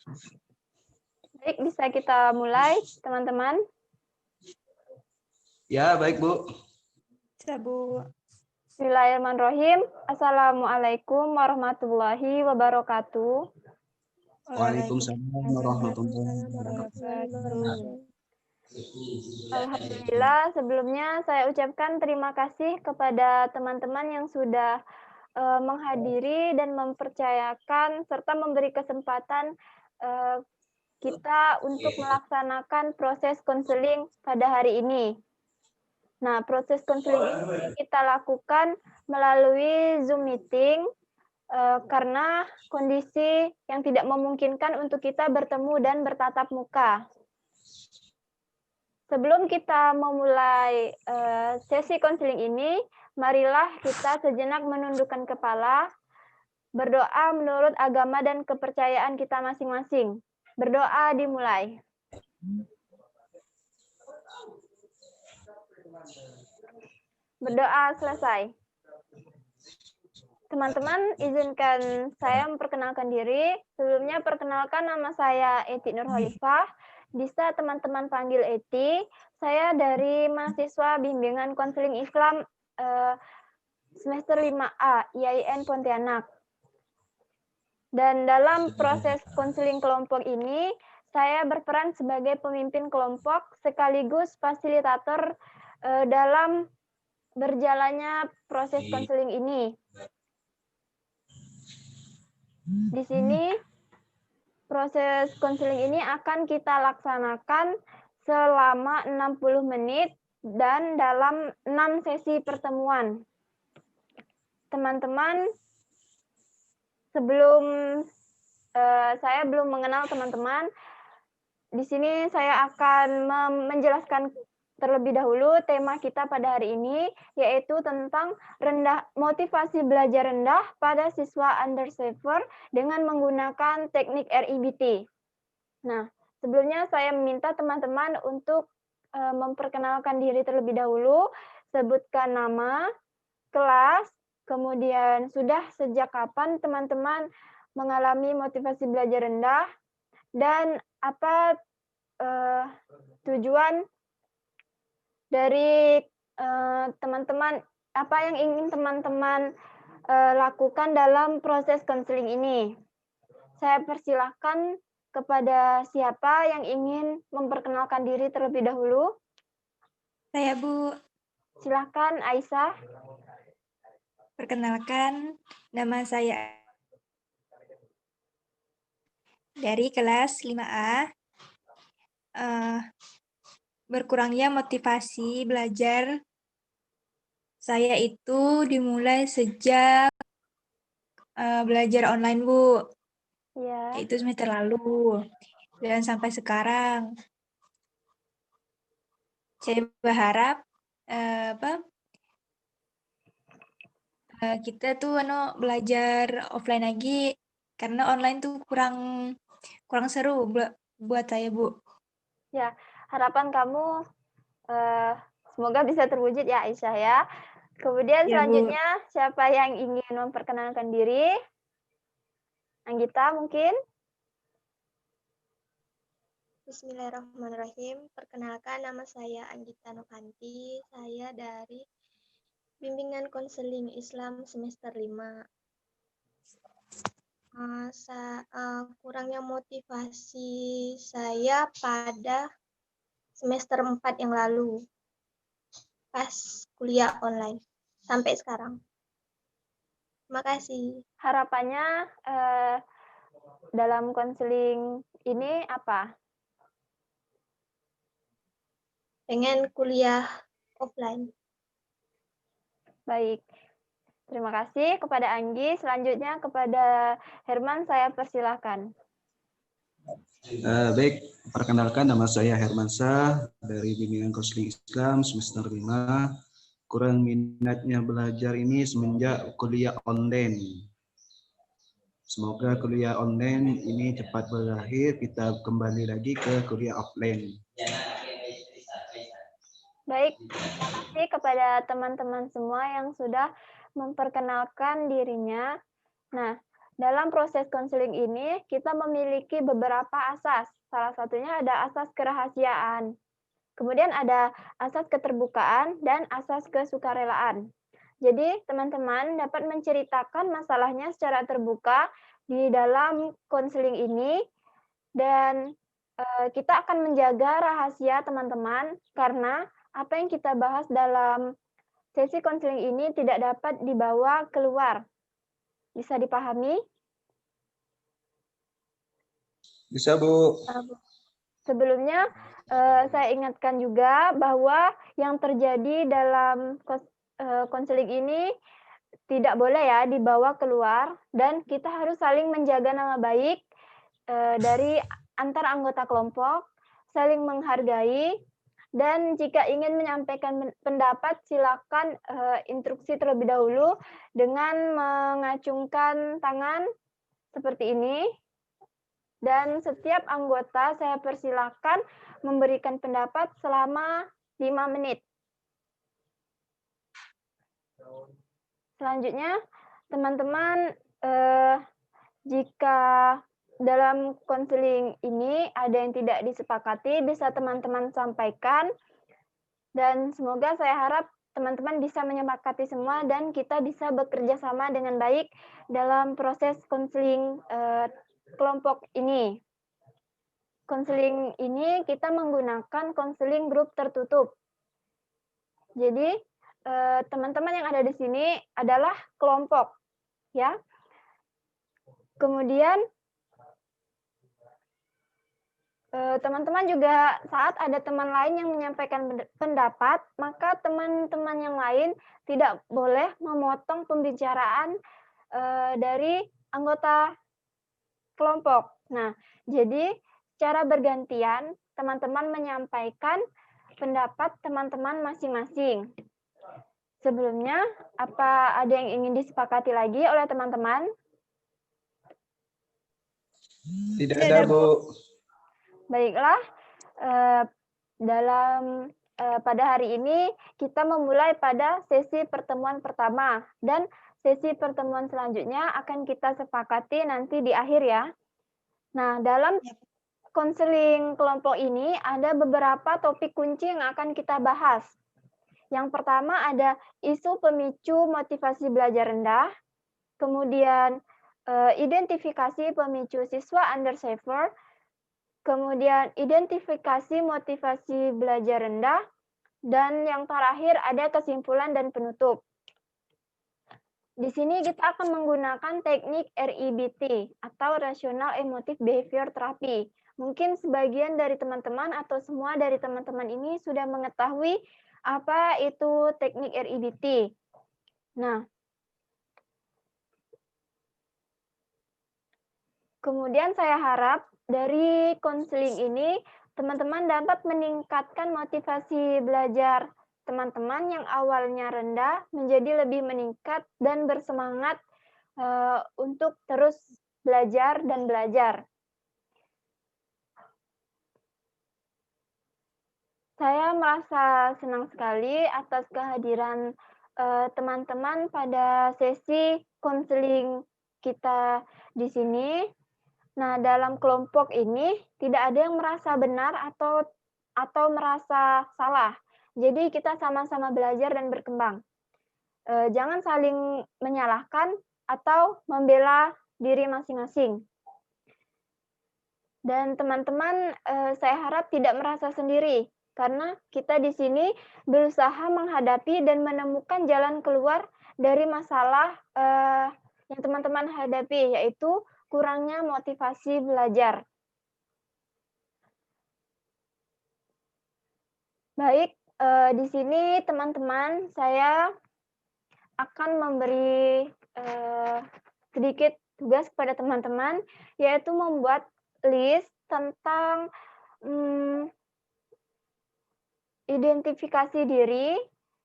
Baik, bisa kita mulai, teman-teman. Ya, baik Bu. Bisa, Bu. Bismillahirrahmanirrahim. Assalamualaikum warahmatullahi wabarakatuh. Waalaikumsalam warahmatullahi wabarakatuh. Alhamdulillah, sebelumnya saya ucapkan terima kasih kepada teman-teman yang sudah menghadiri dan mempercayakan serta memberi kesempatan kita untuk melaksanakan proses konseling pada hari ini. Nah, proses konseling ini kita lakukan melalui Zoom meeting karena kondisi yang tidak memungkinkan untuk kita bertemu dan bertatap muka. Sebelum kita memulai sesi konseling ini, marilah kita sejenak menundukkan kepala, berdoa menurut agama dan kepercayaan kita masing-masing. Berdoa dimulai. Berdoa selesai. Teman-teman, izinkan saya memperkenalkan diri. Sebelumnya perkenalkan, nama saya Eti Nurhalifah. Bisa teman-teman panggil Eti. Saya dari mahasiswa bimbingan konseling Islam semester 5A IAIN Pontianak. Dan dalam proses konseling kelompok ini, saya berperan sebagai pemimpin kelompok sekaligus fasilitator dalam berjalannya proses konseling ini. Di sini proses konseling ini akan kita laksanakan selama 60 menit dan dalam 6 sesi pertemuan. Teman-teman, sebelum saya belum mengenal teman-teman, di sini saya akan menjelaskan terlebih dahulu tema kita pada hari ini, yaitu tentang motivasi belajar rendah pada siswa underserved dengan menggunakan teknik RIBT. Nah, sebelumnya saya meminta teman-teman untuk memperkenalkan diri terlebih dahulu, sebutkan nama, kelas, kemudian sudah sejak kapan teman-teman mengalami motivasi belajar rendah, dan apa tujuan dari teman-teman, apa yang ingin teman-teman lakukan dalam proses konseling ini. Saya persilahkan kepada siapa yang ingin memperkenalkan diri terlebih dahulu. Saya, Bu. Silakan, Aisyah. Perkenalkan, nama saya dari kelas 5A. Berkurangnya motivasi belajar saya itu dimulai sejak belajar online, Bu. Ya. Itu semester lalu dan sampai sekarang. Saya berharap kita tuh belajar offline lagi karena online tuh kurang seru buat saya, Bu. Ya, harapan kamu semoga bisa terwujud ya, Aisyah ya. Kemudian Ya, Bu. selanjutnya siapa yang ingin memperkenalkan diri? Anggita mungkin? Bismillahirrahmanirrahim. Perkenalkan, nama saya Anggita Novanti. Saya dari bimbingan konseling Islam semester 5. Kurangnya motivasi saya pada semester 4 yang lalu, pas kuliah online, sampai sekarang. Terima kasih. Harapannya dalam konseling ini apa? Pengen kuliah offline. Baik. Terima kasih kepada Anggi. Selanjutnya kepada Herman, saya persilahkan. Baik, perkenalkan nama saya Hermansyah dari bimbingan konseling Islam semester 5. Kurang minatnya belajar ini semenjak kuliah online. Semoga kuliah online ini cepat berakhir, kita kembali lagi ke kuliah offline. Baik, terima kasih kepada teman-teman semua yang sudah memperkenalkan dirinya. Nah, Dalam proses konseling ini, kita memiliki beberapa asas. Salah satunya ada asas kerahasiaan. Kemudian ada asas keterbukaan dan asas kesukarelaan. Jadi, teman-teman dapat menceritakan masalahnya secara terbuka di dalam konseling ini, dan kita akan menjaga rahasia teman-teman karena apa yang kita bahas dalam sesi konseling ini tidak dapat dibawa keluar. Bisa dipahami? Bisa, Bu. Sebelumnya, saya ingatkan juga bahwa yang terjadi dalam konseling ini tidak boleh ya dibawa keluar, dan kita harus saling menjaga nama baik dari antar anggota kelompok, saling menghargai, dan jika ingin menyampaikan pendapat silakan instruksi terlebih dahulu dengan mengacungkan tangan seperti ini. Dan setiap anggota saya persilakan memberikan pendapat selama 5 menit. Selanjutnya, teman-teman, jika dalam konseling ini ada yang tidak disepakati, bisa teman-teman sampaikan. Dan semoga saya harap teman-teman bisa menyepakati semua dan kita bisa bekerja sama dengan baik dalam proses konseling kelompok ini. Konseling ini kita menggunakan konseling grup tertutup. Jadi teman-teman yang ada di sini adalah kelompok, ya. Kemudian teman-teman juga saat ada teman lain yang menyampaikan pendapat, maka teman-teman yang lain tidak boleh memotong pembicaraan dari anggota kelompok. Nah, jadi secara bergantian teman-teman menyampaikan pendapat teman-teman masing-masing. Sebelumnya, apa ada yang ingin disepakati lagi oleh teman-teman? Tidak ada, Bu. Baiklah, pada hari ini kita memulai pada sesi pertemuan pertama, dan sesi pertemuan selanjutnya akan kita sepakati nanti di akhir ya. Nah, dalam konseling kelompok ini ada beberapa topik kunci yang akan kita bahas. Yang pertama ada isu pemicu motivasi belajar rendah, kemudian identifikasi pemicu siswa undersaver, kemudian identifikasi motivasi belajar rendah, dan yang terakhir ada kesimpulan dan penutup. Di sini kita akan menggunakan teknik REBT atau Rational Emotive Behavior Therapy. Mungkin sebagian dari teman-teman atau semua dari teman-teman ini sudah mengetahui apa itu teknik REBT. Nah, kemudian saya harap dari konseling ini teman-teman dapat meningkatkan motivasi belajar teman-teman yang awalnya rendah menjadi lebih meningkat dan bersemangat untuk terus belajar dan belajar. Saya merasa senang sekali atas kehadiran teman-teman pada sesi konseling kita di sini. Nah, dalam kelompok ini tidak ada yang merasa benar atau merasa salah. Jadi kita sama-sama belajar dan berkembang. Jangan saling menyalahkan atau membela diri masing-masing. Dan teman-teman, saya harap tidak merasa sendiri, karena kita di sini berusaha menghadapi dan menemukan jalan keluar dari masalah yang teman-teman hadapi, yaitu kurangnya motivasi belajar. Baik, di sini teman-teman saya akan memberi sedikit tugas kepada teman-teman, yaitu membuat list tentang identifikasi diri,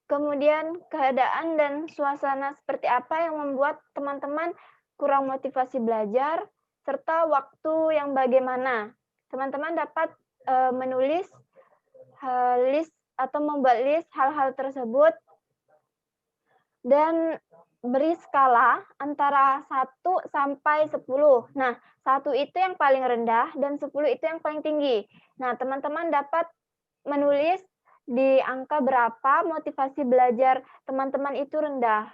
kemudian keadaan dan suasana seperti apa yang membuat teman-teman kurang motivasi belajar, serta waktu yang bagaimana. Teman-teman dapat menulis list atau membuat list hal-hal tersebut, dan beri skala antara 1 sampai 10. Nah, 1 itu yang paling rendah dan 10 itu yang paling tinggi. Nah, teman-teman dapat menulis di angka berapa motivasi belajar teman-teman itu rendah.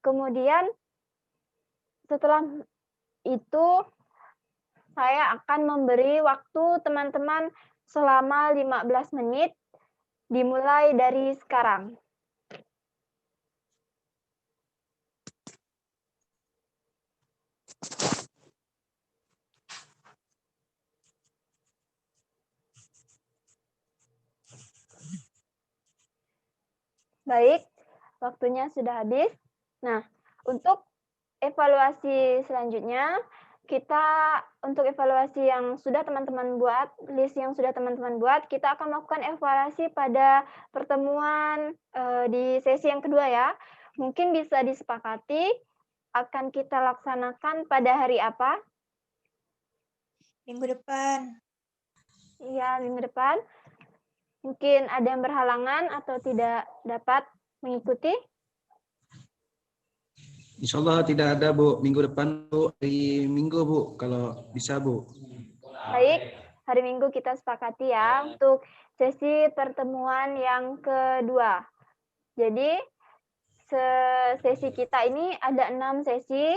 Kemudian setelah itu saya akan memberi waktu teman-teman selama 15 menit dimulai dari sekarang. Baik, waktunya sudah habis. Nah, untuk evaluasi selanjutnya, untuk evaluasi yang sudah teman-teman buat, list yang sudah teman-teman buat, kita akan melakukan evaluasi pada pertemuan di sesi yang kedua ya. Mungkin bisa disepakati akan kita laksanakan pada hari apa? Minggu depan. Iya, minggu depan. Mungkin ada yang berhalangan atau tidak dapat mengikuti? Insya Allah tidak ada, Bu. Minggu depan, Bu. Hari Minggu, Bu. Kalau bisa, Bu. Baik, hari Minggu kita sepakati ya untuk sesi pertemuan yang kedua. Jadi, sesi kita ini ada 6 sesi.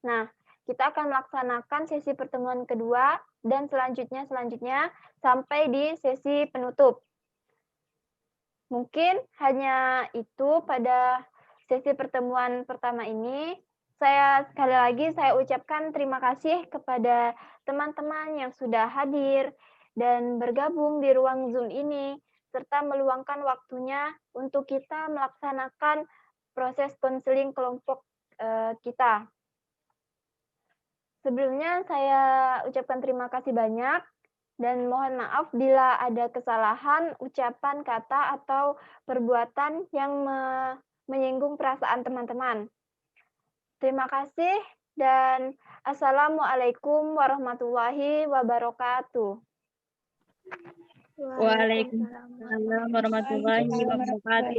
Nah, kita akan melaksanakan sesi pertemuan kedua dan selanjutnya sampai di sesi penutup. Mungkin hanya itu pada sesi pertemuan pertama ini. Sekali lagi saya ucapkan terima kasih kepada teman-teman yang sudah hadir dan bergabung di ruang Zoom ini, serta meluangkan waktunya untuk kita melaksanakan proses konseling kelompok kita. Sebelumnya saya ucapkan terima kasih banyak. Dan mohon maaf bila ada kesalahan, ucapan, kata, atau perbuatan yang menyinggung perasaan teman-teman. Terima kasih dan Assalamualaikum warahmatullahi wabarakatuh. Waalaikumsalam warahmatullahi wabarakatuh.